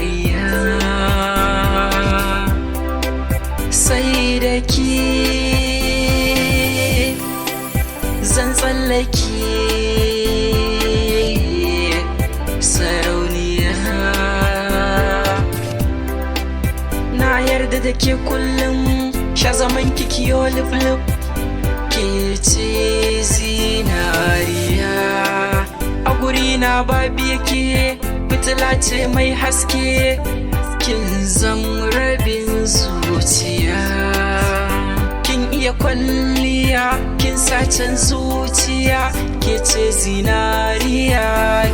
zinariya, sai da ke zan tsallake sarauniya. Na yarda da ke kullum, sha zaman kikiyo lif-lif, ke ce zinariya. A guri na babu yake, fitila ce mai haske, kin zam rabin zuciya. Kin iya kwalliya, kin sacen zuciya, ke ce zinariya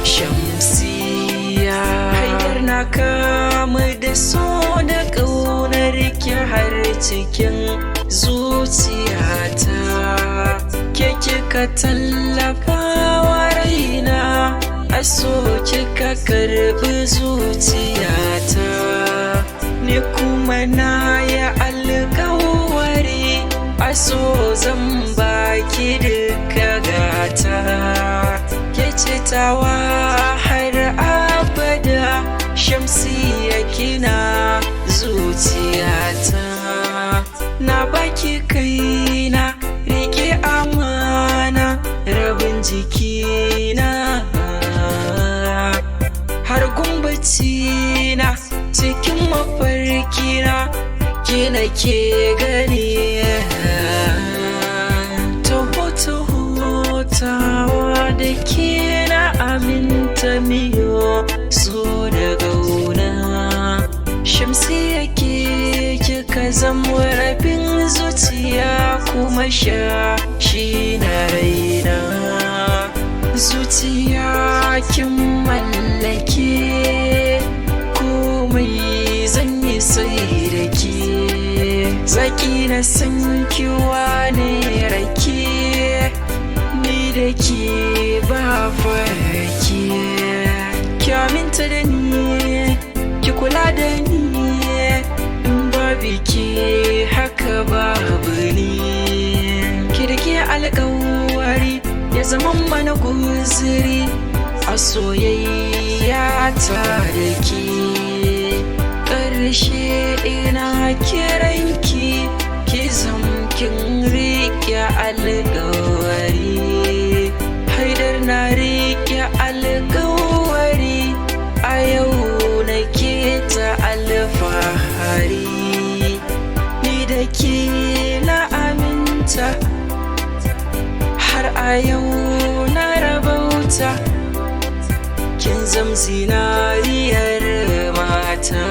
shamsiyya. Haidar na kama da so da ƙaunar ki har cikin zuciyata. Ke kika tallafa wa raina, a so kika karɓi zuciyata. Ni kuma na yi alƙawari, a so zan baki duka gata. Ke ce tawa har abada, shamsiyya kina zuciyata. Na baki kaina, rike amana, rabin jikina har gumbacina, cikin mafarkina ke nake gani. Tawa da ke na aminta miyo so da gauna. Shamsiyya ke kika zama rabin zuciya, kuma sha shi na raina. Zuciya kin mallake, komai zan yi sai da ke. Zaki na san kiwa ne rake, ni da ke ba farki. Ki aminta da ni, ki kula da ni, in babu ke haka babu ni. Ki rike alƙawari, ya zama mana guzuri, a soyayya ta da ke. Ƙarshe ina kiranki, ki zamkin riƙe alƙawari. Haidar na riƙe alƙawari, a yau nake ta alfahari. Ni da ke na aminta, har a yau na rabauta. Kin zam zinariyar mata.